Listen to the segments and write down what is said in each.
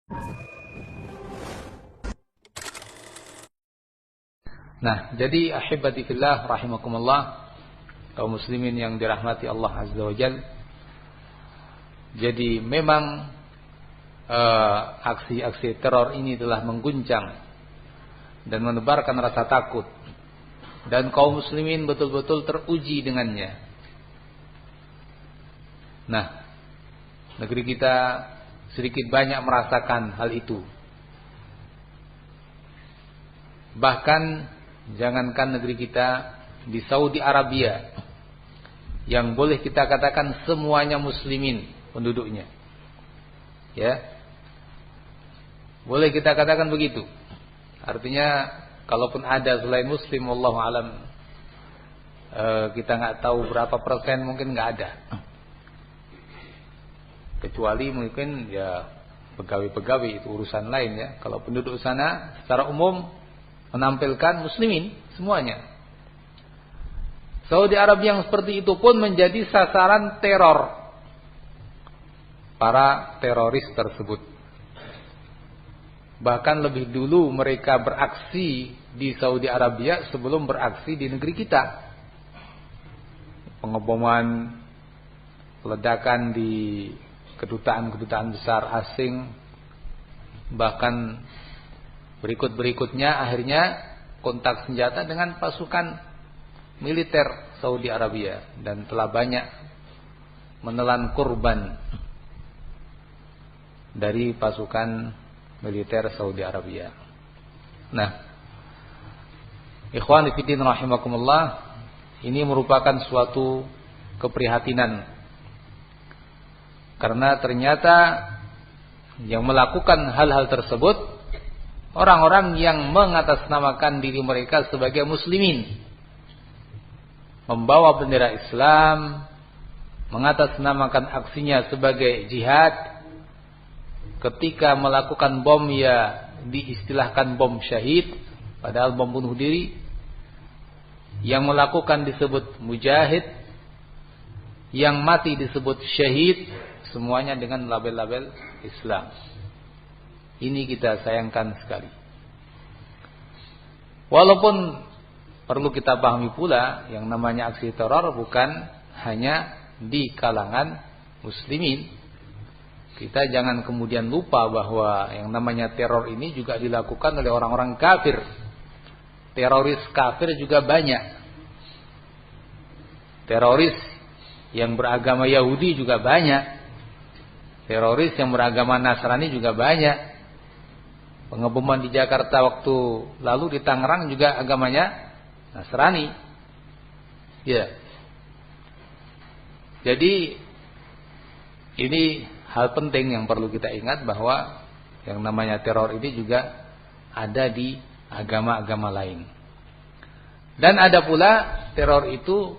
Nah, jadi ahibati fillah rahimakumullah, kaum muslimin yang dirahmati Allah Azza wa Jalla. Jadi memang aksi-aksi teror ini telah mengguncang dan menebarkan rasa takut, dan kaum muslimin betul-betul teruji dengannya. Nah, negeri kita sedikit banyak merasakan hal itu. Bahkan jangankan negeri kita, di Saudi Arabia yang boleh kita katakan semuanya muslimin penduduknya, ya, boleh kita katakan begitu. Artinya kalaupun ada selain muslim, wallahu alam, kita nggak tahu berapa persen, mungkin nggak ada, kecuali mungkin ya pegawai-pegawai, itu urusan lain ya. Kalau penduduk sana secara umum menampilkan muslimin semuanya. Saudi Arabia yang seperti itu pun menjadi sasaran teror para teroris tersebut. Bahkan lebih dulu mereka beraksi di Saudi Arabia sebelum beraksi di negeri kita. Pengeboman, peledakan di kedutaan-kedutaan besar asing, bahkan berikut-berikutnya akhirnya kontak senjata dengan pasukan militer Saudi Arabia, dan telah banyak menelan korban dari pasukan militer Saudi Arabia. Nah, ikhwan fillah rahimakumullah, ini merupakan suatu keprihatinan, karena ternyata yang melakukan hal-hal tersebut orang-orang yang mengatasnamakan diri mereka sebagai muslimin, membawa bendera Islam, mengatasnamakan aksinya sebagai jihad. Ketika melakukan bom, ya diistilahkan bom syahid, padahal bom bunuh diri. Yang melakukan disebut mujahid, yang mati disebut syahid, semuanya dengan label-label Islam. Ini kita sayangkan sekali. Walaupun perlu kita pahami pula, yang namanya aksi teror bukan hanya di kalangan muslimin. Kita jangan kemudian lupa bahwa yang namanya teror ini juga dilakukan oleh orang-orang kafir. Teroris kafir juga banyak. Teroris yang beragama Yahudi juga banyak. Teroris yang beragama Nasrani juga banyak. Pengeboman di Jakarta waktu lalu, di Tangerang juga agamanya Nasrani. Ya. Jadi ini hal penting yang perlu kita ingat, bahwa yang namanya teror ini juga ada di agama-agama lain. Dan ada pula teror itu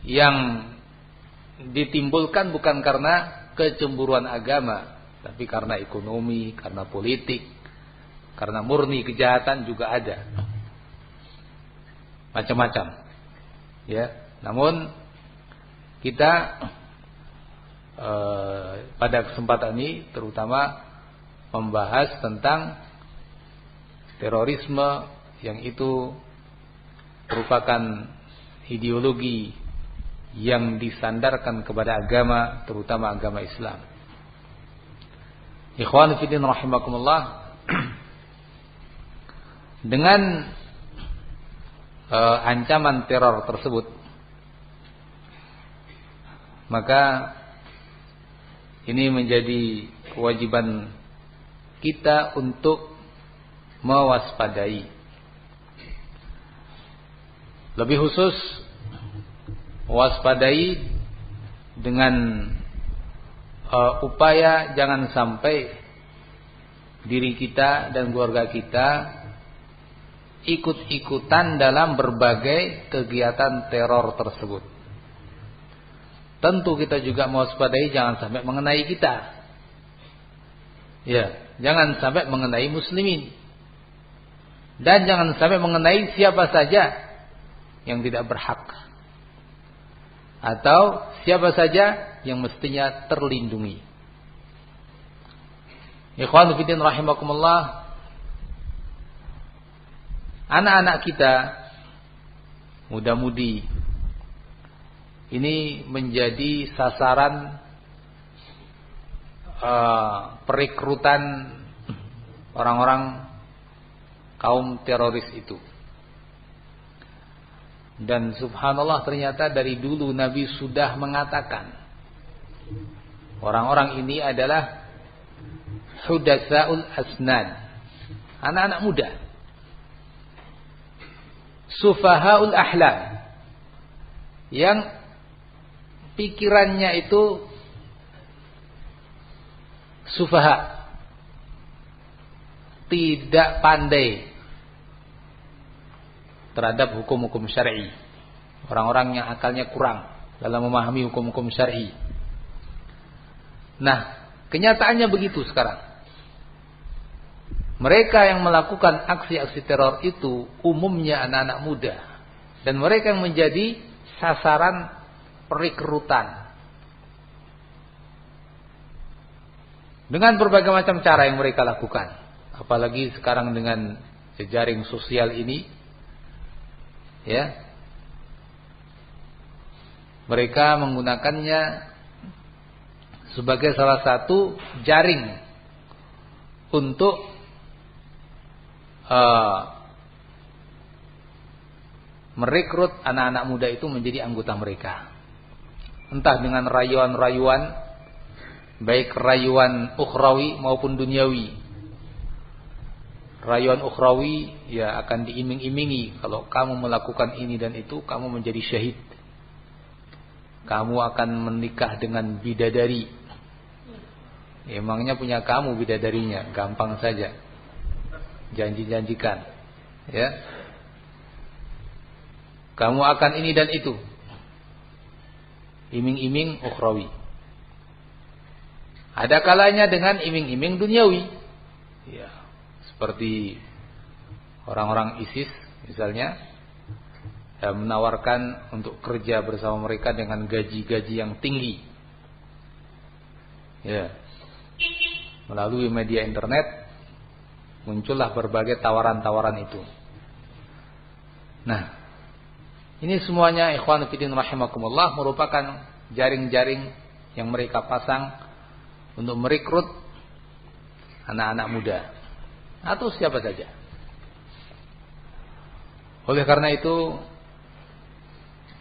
yang ditimbulkan bukan karena kecemburuan agama, tapi karena ekonomi, karena politik, karena murni kejahatan juga ada. Macam-macam. Ya, namun kita pada kesempatan ini terutama membahas tentang terorisme yang itu merupakan ideologi yang disandarkan kepada agama, terutama agama Islam. Ikhwan fillah rahimakumullah, dengan ancaman teror tersebut, maka ini menjadi kewajiban kita untuk mewaspadai. Lebih khusus mewaspadai dengan upaya jangan sampai diri kita dan keluarga kita ikut-ikutan dalam berbagai kegiatan teror tersebut. Tentu kita juga mewaspadai jangan sampai mengenai kita. Ya, jangan sampai mengenai muslimin. Dan jangan sampai mengenai siapa saja yang tidak berhak, atau siapa saja yang mestinya terlindungi. Ikhwanu fillah rahimakumullah, anak-anak kita, muda-mudi, ini menjadi sasaran perekrutan orang-orang kaum teroris itu. Dan subhanallah, ternyata dari dulu Nabi sudah mengatakan orang-orang ini adalah hudatsaul asnan, anak-anak muda, sufahaul ahlam, yang pikirannya itu sufaha, tidak pandai terhadap hukum-hukum syar'i. Orang-orang yang akalnya kurang dalam memahami hukum-hukum syar'i. Nah, kenyataannya begitu sekarang. Mereka yang melakukan aksi-aksi teror itu umumnya anak-anak muda, dan mereka yang menjadi sasaran perekrutan dengan berbagai macam cara yang mereka lakukan. Apalagi sekarang dengan jejaring sosial ini, ya, mereka menggunakannya sebagai salah satu jaring untuk merekrut anak-anak muda itu menjadi anggota mereka. Entah dengan rayuan-rayuan, baik rayuan ukhrawi maupun duniawi. Rayuan ukhrawi ya akan diiming-imingi, kalau kamu melakukan ini dan itu kamu menjadi syahid, kamu akan menikah dengan bidadari. Emangnya punya kamu bidadarinya? Gampang saja, janji-janjikan, ya, kamu akan ini dan itu, iming-iming ukhrawi. Ada kalanya dengan iming-iming duniawi, ya, seperti orang-orang ISIS misalnya, ya, menawarkan untuk kerja bersama mereka dengan gaji-gaji yang tinggi, ya. Melalui media internet muncullah berbagai tawaran-tawaran itu. Nah, ini semuanya ikhwan fillah rahimakumullah merupakan jaring-jaring yang mereka pasang untuk merekrut anak-anak muda atau siapa saja. Oleh karena itu,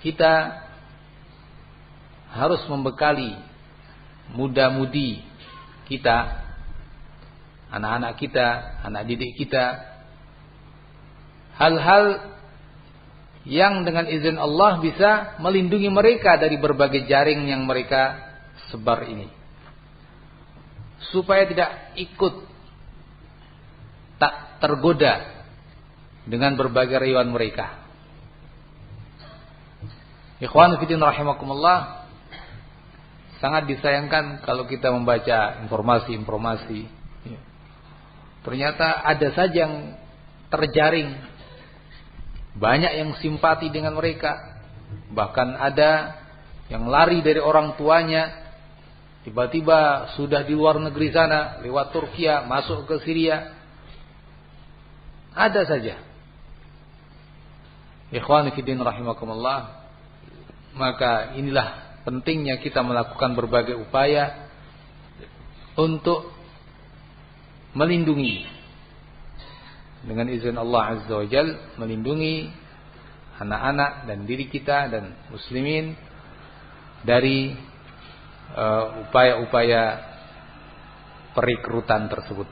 kita harus membekali muda-mudi kita, anak-anak kita, anak didik kita, hal-hal yang dengan izin Allah bisa melindungi mereka dari berbagai jaring yang mereka sebar ini, supaya tidak ikut tak tergoda dengan berbagai rayuan mereka. Ikhwan fillah rahimakumullah, sangat disayangkan kalau kita membaca informasi-informasi, ternyata ada saja yang terjaring, banyak yang simpati dengan mereka, bahkan ada yang lari dari orang tuanya, tiba-tiba sudah di luar negeri sana, lewat Turkiya, masuk ke Syria. Ada saja. Ikhwan fillah rahimakumullah, maka inilah pentingnya kita melakukan berbagai upaya untuk melindungi, dengan izin Allah Azza wa Jal, melindungi anak-anak dan diri kita dan muslimin dari upaya-upaya perekrutan tersebut.